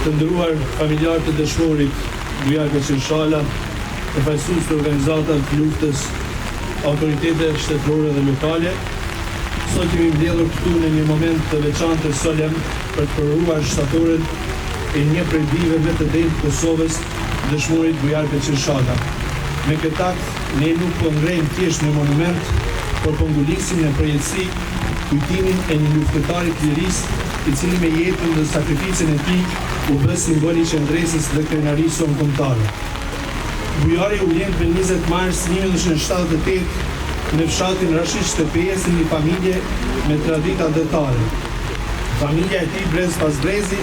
Të nderuar familjarë të dëshmorit Bujar Beqershala, përfaqësues të organizatave të luftës, autoriteteve shtetërore dhe lokale, sot jemi mbledhur këtu në një moment të veçantë të solemn për të përruar shtatorën e një prej bijve të drejtë të Kosovës, dëshmorit Bujar Beqershala. Me këtë akt, ne nuk po ngrejmë thjesht një monument, por po ngulisim në përjetësi kujtimin e një luftëtari të lirisë, i cili me jetën dhe sakrificën e tij u bë simboli i qendresës dhe krenarisë kombëtare. Bujari u lënë në 20 mars 1978 në fshatin Rashish Shtepes në një familje me tradita detare. Familja e tij brez pas brezi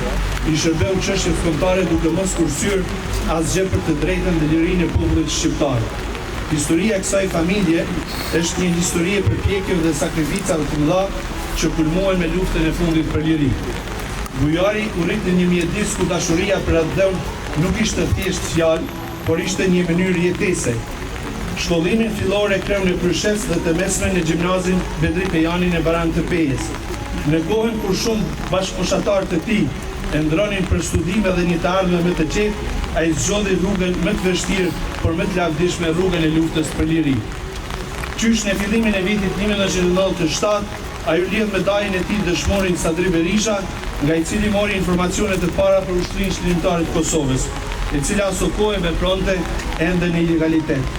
i shërbeu çështjet kombëtare duke mos kursyer asgjë për të drejtën dhe lirinë e popullit shqiptar. Historia e kësaj familje është një histori e përpjekjeve dhe sakrificave të mëdha që kulmohen me luftën e fundit për liri. Bujari u rrit në një mjedis ku dashuria për atë dhën nuk ishte thjesht fjalë, por ishte një mënyrë jetese. Shkollimin fillor e kreu në Kryshes dhe të mesme në gjimnazin Bedri Pejani në Baran të Pejes. Në kohën kur shumë bashkëfushatar të tij e ndronin për studime dhe një të ardhme më të qetë, ai zgjodhi rrugën më të vështirë, por më të lavdishme, rrugën e luftës për liri. Qysh në fillimin e vitit 1997, ai u lidh me dajin e tij dëshmorin Sadri Berisha, nga i cili mori informacionet e para për ushtrinë shërbimtare të Kosovës, e cila aso kohë vepronte ende në ilegalitet.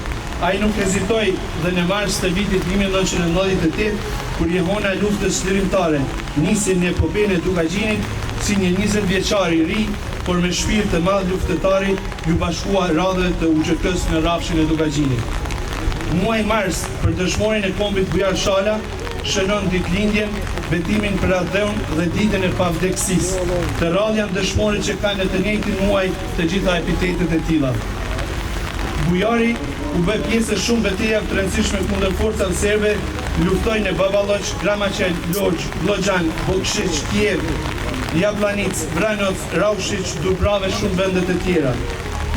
Ai nuk hezitoi dhe në mars të vitit 1998, kur jehona e luftës shërbimtare nisi në epopejën e Dukagjinit, si një 20 vjeçar i ri, por me shpirt të madh luftëtari, ju bashkua radhët të UÇK-s në rrafshin e Dukagjinit. Muaj mars për dëshmorin e kombit Bujar Shala shënon ditëlindjen, betimin për atë dhën dhe ditën e pavdekësisë. Të rrallë janë dëshmorët që kanë në të njëjtin muaj të gjitha epitetet e tilla. Bujari u bë pjesë shumë betejave të rëndësishme kundër forcave serbe, luftoi në Babaloq, Gramaçel, Lodz, Vllogjan, Bokšić, Kiev, Jablanic, Vranoc, Raušić, Dubrave, shumë vende të tjera.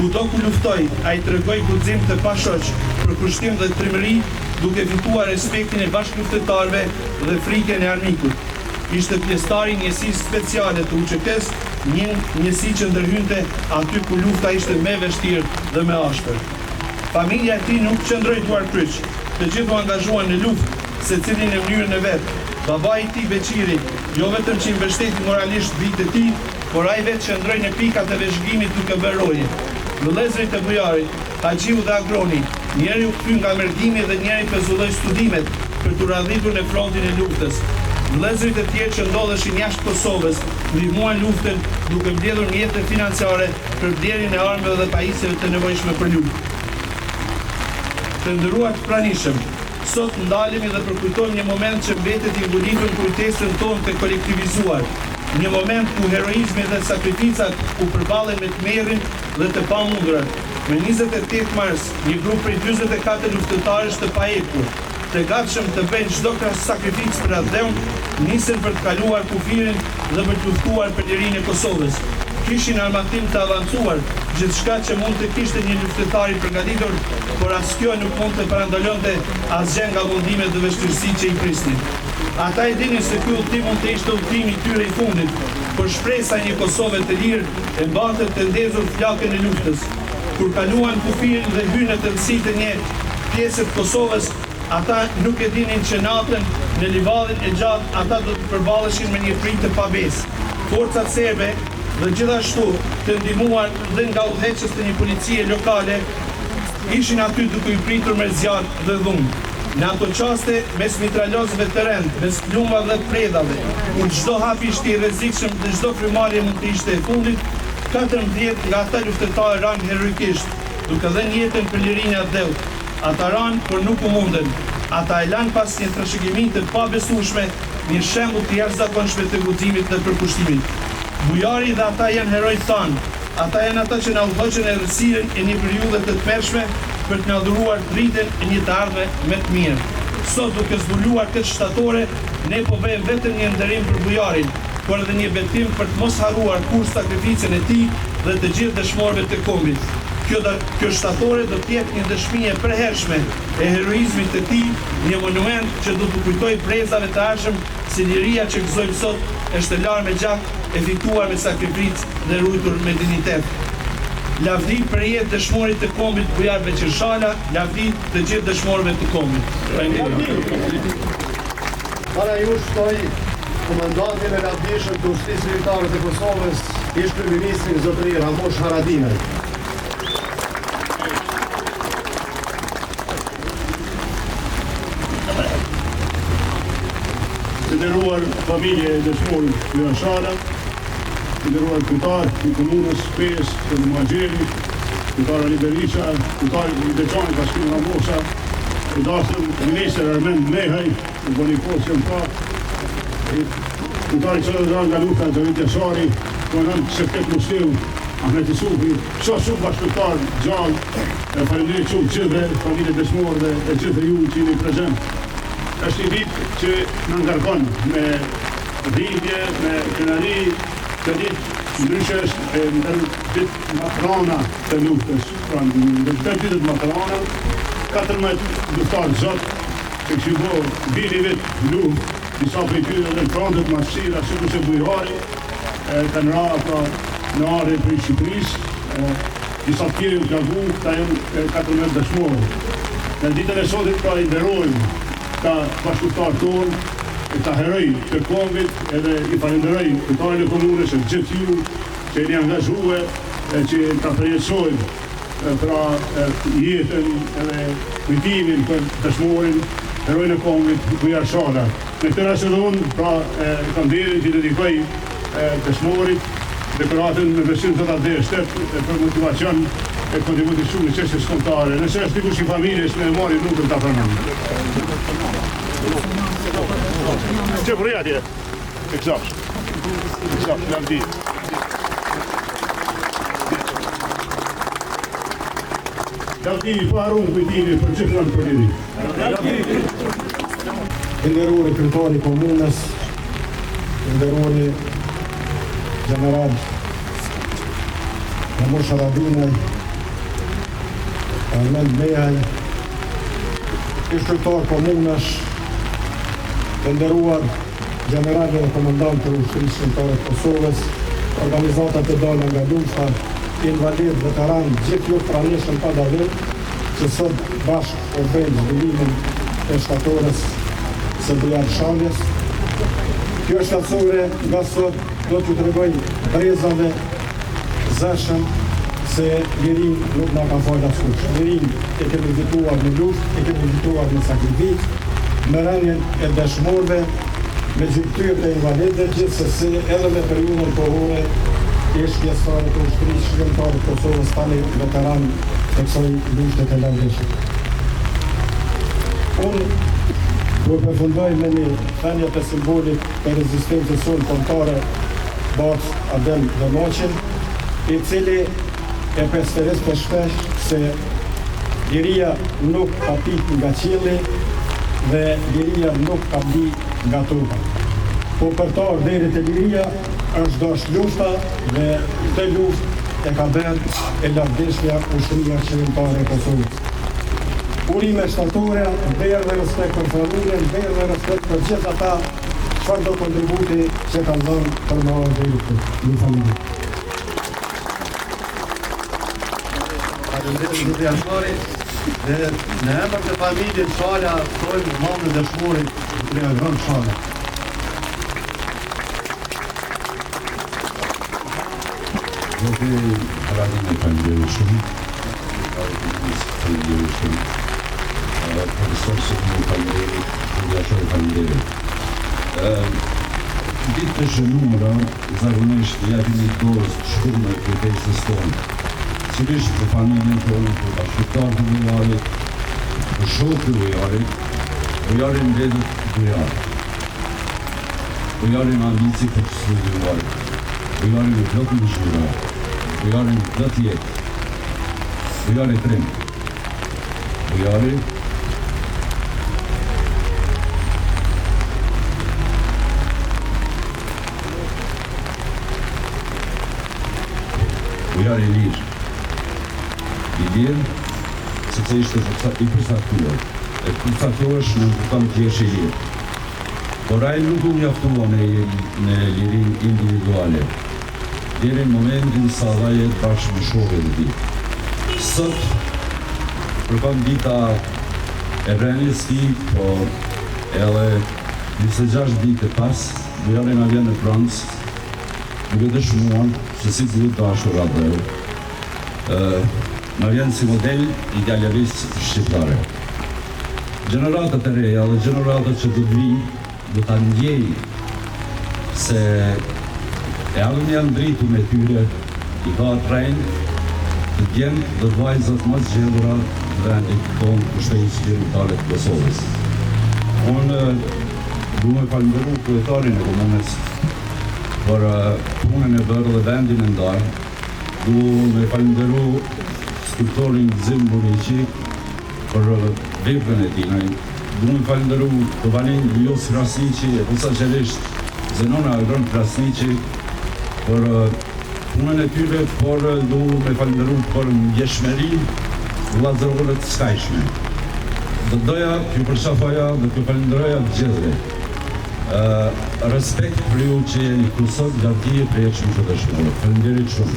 Kudo ku luftoi, ai tregoi guxim të pashoq për kushtim dhe trimëri, duke fituar respektin e bashkëluftëtarëve dhe frikën e armikut. Ishte pjesëtar i njësisë speciale të UÇK-s, një njësi që ndërhynte aty ku lufta ishte më e vështirë dhe më ashtër. Familja e tij nuk qëndroi duar kryq, të gjithë u angazhuan në luftë, secili në mënyrën e vet. Babai i tij Beqiri, jo vetëm që i mbështeti moralisht bijtë e tij, por ai vetë qëndroi në pikat e vëzhgimit duke bërë roje. Vëllezërit e Bujarit, Haxhiu dhe Agroni, njëri u kthy nga mërgimi dhe njëri pezulloi studimet për të radhitur në frontin e luftës. Vëllezërit e tjerë që ndodheshin jashtë Kosovës ndihmuan luftën duke mbledhur mjete financiare për blerjen e armëve dhe pajisjeve të nevojshme për luftë. Të nderuar të pranishëm, sot ndalemi dhe përkujtojmë një moment që mbetet i ngullitur në kujtesën tonë të kolektivizuar. Një moment ku heroizmi dhe sakrificat u përballen me tmerrin dhe të pamundrat. Në 28 mars, një grup prej 44 luftëtarësh të paekur, të gatshëm të bëjnë çdo sakrificë për atë dhën, nisën për të kaluar kufirin dhe për të luftuar për lirinë e Kosovës. Kishin armatim të avancuar, gjithçka që mund të kishte një luftëtar i përgatitur, por as kjo nuk mund të parandalonte asgjë nga mundimet dhe vështirësitë që i prisnin. Ata e dinin se ky udhtim mund të ishte udhtimi i tyre i fundit, por shpresa e një Kosove të lirë e mbante të ndezur flakën e luftës. Kur kaluan kufirin dhe hyrën në tërësitë të një pjesë të Kosovës, ata nuk e dinin që natën në livadin e gjatë ata do të përballeshin me një frikë të pabesë. Forcat serbe dhe gjithashtu të ndihmuar dhe nga udhëheqës të një policie lokale ishin aty duke i pritur me zjarr dhe dhunë. Në ato qaste, mes mitralozëve të rend, mes plumbave dhe predave, kur çdo hap ishte i rrezikshëm dhe çdo frymarrje mund të ishte e fundit, 14 nga ata luftëtarë ranë heroikisht, duke dhënë jetën për lirinë e dhëut. Ata ranë, por nuk u mundën. Ata e lanë pas një trashëgimi të pabesueshme, një shembull të jashtëzakonshëm të guximit dhe përkushtimit. Bujari dhe ata janë herojtë tanë. Ata janë ata që na udhëhoqën errësirën e një periudhe të tmerrshme për të na dhuruar dritën e një të ardhme më të mirë. Sot duke zbuluar këtë shtatore, ne po bëjmë vetëm një nderim për Bujarin, por edhe një betim për të mos harruar kurrë sakrificën e tij dhe të gjithë dëshmorëve të kombit. Kjo shtatore do të jetë një dëshmi e përhershme e heroizmit të tij, një monument që do të kujtojë brezave të arshëm si liria që gëzojmë sot është e larë me gjak, e fituar me sakrificë dhe ruajtur me dinjitet. Lavdi për jetë dëshmorit të kombit Bujar Beqirshala, lavdi të gjithë dëshmorëve të kombit. Para ju shtoj komandantin e lavdishëm të Ushtrisë Ligjitare të Kosovës, ish kryeministri zotëri Ramosh Haradinaj. Të nderuar familje e dëshmorit Bujar Shala, të nderuar kryetar i komunës Pes të Muhaxheri, kryetar Ali Berisha, kryetar i Veçanit Bashkimin Ramosha, i dashur ministër Armend Mehaj, i Bonifos Jempa, kryetar i qendrës Galuta Xhavit Jashari, komandant Shefket Musteu, Ahmet Isufi, shumë bashkëtar gjallë, faleminderit shumë gjithëve familje dëshmorëve e gjithë ju që jeni prezent. Është një ditë që në ngarkon me dhimbje, me krenari, të ditë ndryshe është në ditë matrona të luftës. Pra në ditët matrona, 14 luftarë zot, që kështu bo bini vetë luftë, disa për i tyre dhe në frontet masira, si kurse bujari, kanë ra pra në are për i Shqipërisë, disa tjeri u klagu, ta jenë 14 dëshmorë. Në ditën e sotit pra i nderojmë ka bashkëtar tonë, ta heroj të kombit, edhe i falenderoj kryetarën e komunës, gjithë ju që jeni angazhuar, që ta përjetësojmë pra jetën edhe kujtimin për dëshmorin, herojnë e kombit Bujar Shala. Në këtë rast edhe unë, pra kam derin që dedikoj dëshmorit dekoratën me besim të ta dhe shtet për motivacion e kontributit shumë në çështjes kombëtare. Nëse është dikush i familjes me marrë nuk ta pranon. Që për atje? Eksakt, lavdi. Lavdi, parun kujtimi për gjithë në përgjeri. Nderuari kryetari i komunës, nderuari general Ramosh Haradinaj, Armend Mehaj, ish kryetar komunës, të nderuar generali dhe komandant të Ushtrisë Shqiptare të Kosovës, organizatat e dalë nga lufta, invalid, veteran, gjithë ju pranishëm pa davim, që sot bashkë o bëjnë zhvillimin e shtatores së Bujar Shaljes. Kjo shtatësore nga sot do t'ju të regoj brezave zëshëm se lirin nuk nga ka falë askush. Lirin e kemi vituar në luft, e kemi vituar në sakrifik, me rënjen e dëshmorëve, me gjyktyrë të invalidëve, gjithsesi edhe me periudhën kohore ish pjesëtarë të Ushtrisë Shqiptare të Kosovës, tani veteran të kësaj lufte të lavdishme. Unë do të përfundoj me një thënie të simbolit të rezistencës sonë kombëtare Bac Adem Demoqin, i cili e pesëris për shpesh se liria nuk ka pit nga qielli dhe liria nuk ka bli nga toka. Po për ta deri te liria është dash lufta dhe këtë luftë e ka bërë e lavdishmja Ushtria Shqiptare e Kosovës. Urime shtatore, vlerë dhe respekt për familjen, vlerë dhe respekt për gjithë ata çfarë do kontributi që kanë dhënë për më deri në familje. Faleminderit zoti Ashari dhe në emër të familjes Shala thojmë mamën dëshmorit Bujar Shala. Zoti Haradinaj faleminderit shumë. Faleminderit shumë. Profesor Sëmur faleminderit, Bujar Shala faleminderit. Ditë të shënumra, zakonisht japin një dorë shkurme kujtesës tonë. Sigurisht për familjen tonë, për bashkëtarët e Bujarit, për shokët e Bujarit, Bujarin mbetet Bujar. Bujarin ambici për të studiuar, Bujarin e plot në zhvira, Bujarin plot jetë, Bujari trim, Bujari Bujari lirë, i lirë, sepse ishte i përcaktuar. E përcaktuar është në kupton të jesh i lirë. por ai nuk u mjaftua me lirin individuale, deri në momentin sa dha jetë bashkë me shokët e tij. Sot, përkon dita e vrenjes tij, po edhe 26 ditë pas, bujari na vjen në Francë, duke dëshmuar se si duhet dashur Abreu, na vjen si model idealist shqiptare. Gjeneratat e reja dhe gjeneratat që do të vinë, do ta ndjej se e ardhmë janë dritu me tyre, i ka trajnë të djemë dhe të vajzat më zgjedhura të vendit tonë Pushtetisë Liritare të Kosovës. Unë du me falenderu kryetarin e komunës për punën e bërë dhe vendin e ndarë, du me falenderu skulptorin Gzim Buriqi për veprën e tij. Du me falenderu Kovalin Jos Krasniqi e posaçërisht Zenona Agron Krasniqi për punën e tyre, por du me falenderu për ndjeshmërinë vëllazërore të skajshme. Do doja t'ju përshtafaja dhe t'ju falenderoja të gjithëve. Respekt për ju që jeni këtu sot, gatije për jetëshme që dëshmore. Falenderit shumë.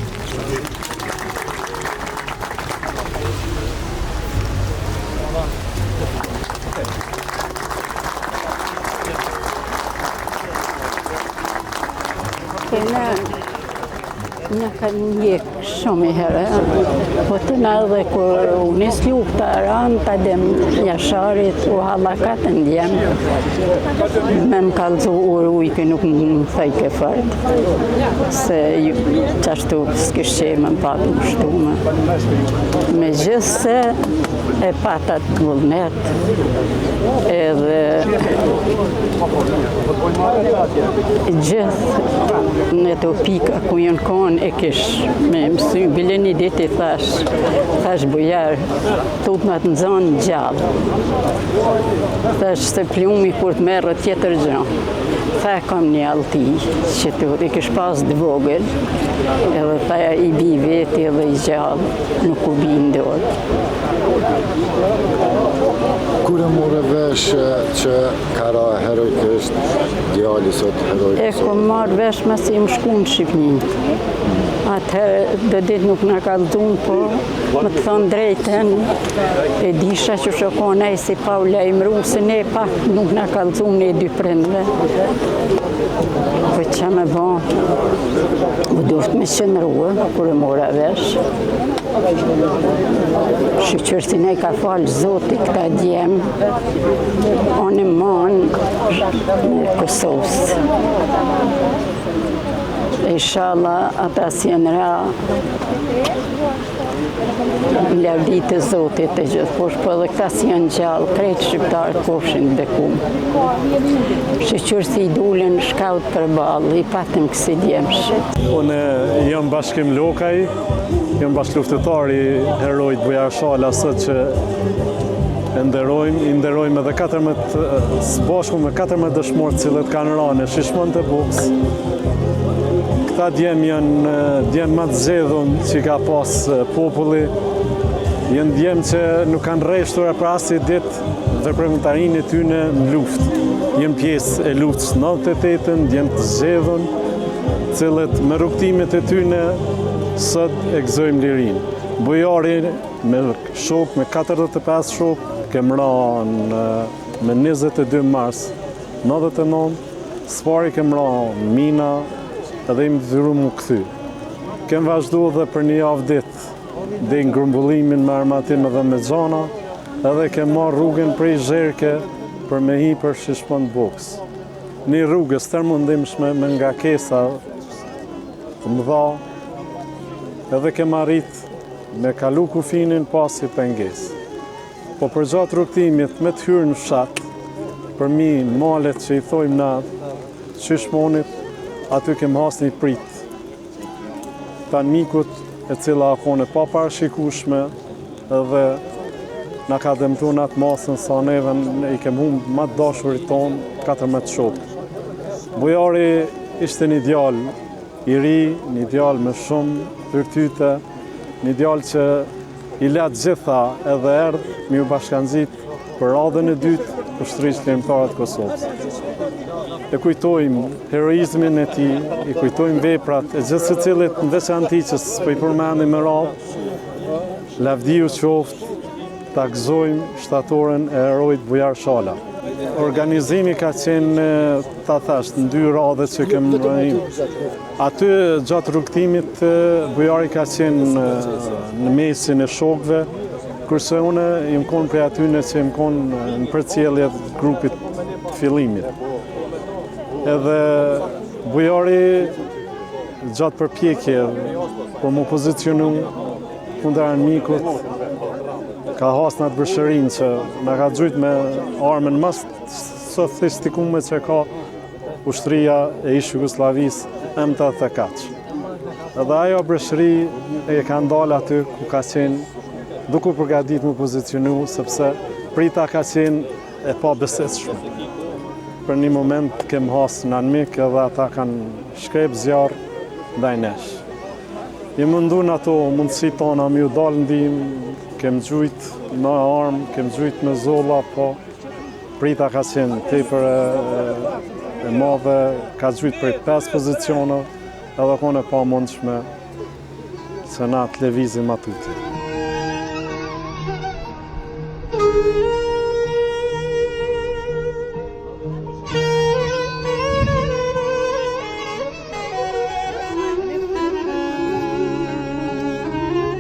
Në kanë njek shumë i herë, po të në edhe kur u nis lufta ranë, ta dem jasharit u halakat në djem, me më kalzu ujke nuk më thejke fort, se qashtu s'kish që më patë më shtume. Me gjithë se e patat vullnet, edhe gjithë në të pika ku jënë konë e kish me mësy, bile një dit i thash bujar, tut në të nëzonë gjallë. Thash se plumi kur të merë tjetër gjën. Tha kam një alti që i kish pas dë vogël, edhe tha i bi veti edhe i gjallë, nuk u bi ndorë. Kur e more vesh që ka ra heroikisht, djali sot heroikisht? E kom marrë vesh mas i më shku në Shqipni. Atëherë dhe ditë nuk në kalëzun, po më të thonë drejten, e disha që shokon e si pa u lejmëru, se ne pak nuk në kalëzun e dy prindve. Po që me bon, u duft me qëndruë, kur e mora vesh. Shqyqërsin e ka falë Zoti këta djemë, onë e manë në Kosovës. Inshallah ata si janë ra lavdit e Zotit e gjithë poshtë, po edhe këta si janë gjallë, krejtë shqiptarët pofshin bekum. Shqyqërsi i dulin shkaut për balë, i patëm kësi djemsh. Unë jam Bashkim Lokaj, jam bashkëluftëtar i herojt Bujar Shala, sot që i nderojmë edhe 14 së bashku me 14 dëshmorë cilët kanë rënë në shishmën të Buks. Këta djemë janë djemë më të zgjedhur që ka pas populli, janë djemë që nuk kanë rreshtur për asnjë ditë veprimtarinë e tyre në luftë. Janë pjesë e luftës 98-ën, djemë të zgjedhur, cilët me rrugtimet e tyre sot e gëzojmë lirinë. Bujari me shok, me 45 shok, kemë rënë me 22 mars 99, sfari kemë rënë mina, edhe im dhyru mu këthy. Kem vazhdu dhe për një javë ditë, dhe në grumbullimin me armatim edhe me gjana, edhe kem marrë rrugën prej Zherke për me hi për Shishmën Buks. Një rrugës tërmundimshme me nga kesa të mëdha, edhe kem arrit me kalu kufinin pasi penges. Po për gjatë rrugtimit me të hyrë në fshat, për mi malet që i thojmë na Shishmonit, aty kem has një prit. Tanë mikut e cila akone pa parashikueshme edhe na ka dëmtu në atë masën sa neve i kem humbë më të dashurit tonë 14 shokë. Bujari ishte një djalë i ri, një djalë me shumë virtyte, një djalë që i letë gjitha edhe erdhë mi u bashkanxhit për radhën e dytë Ushtrisë Lirimtare të Kosovës. e kujtojmë heroizmin e tij, i kujtojmë veprat e gjithë secilit në veçantë që s'po i përmendim më radhë. Lavdiu qoftë, ta gëzojmë shtatoren e herojt Bujar Shala. Organizimi ka qenë, ta thash, në 2 radhe që kemë rënë. Aty gjatë rrugtimit Bujari ka qenë në mesin e shokëve, kurse unë jam konë prej atyne që jam konë në përcjellje të grupit të fillimit. Edhe Bujari gjatë përpjekje për më pozicionu kundër armikut, ka hasë në atë bërshërin që në ka gjujt me armën më sofistikume që ka ushtria e ish Jugoslavisë M84. Edhe ajo bërshëri e ka ndalë aty ku ka qenë duke përgatit më pozicionu, sepse prita ka qenë e pa beseshme. Për një moment kem hasë në armik edhe ata kanë shkrep zjarë ndaj nesh. I mundu në ato mundësi tona mi u dalë ndim, kem gjujt me armë, kem gjujt me zolla, po prita ka qenë tepër e madhe, ka gjujt prej 5 pozicione, edhe kone pa mundshme se na të levizim atuti.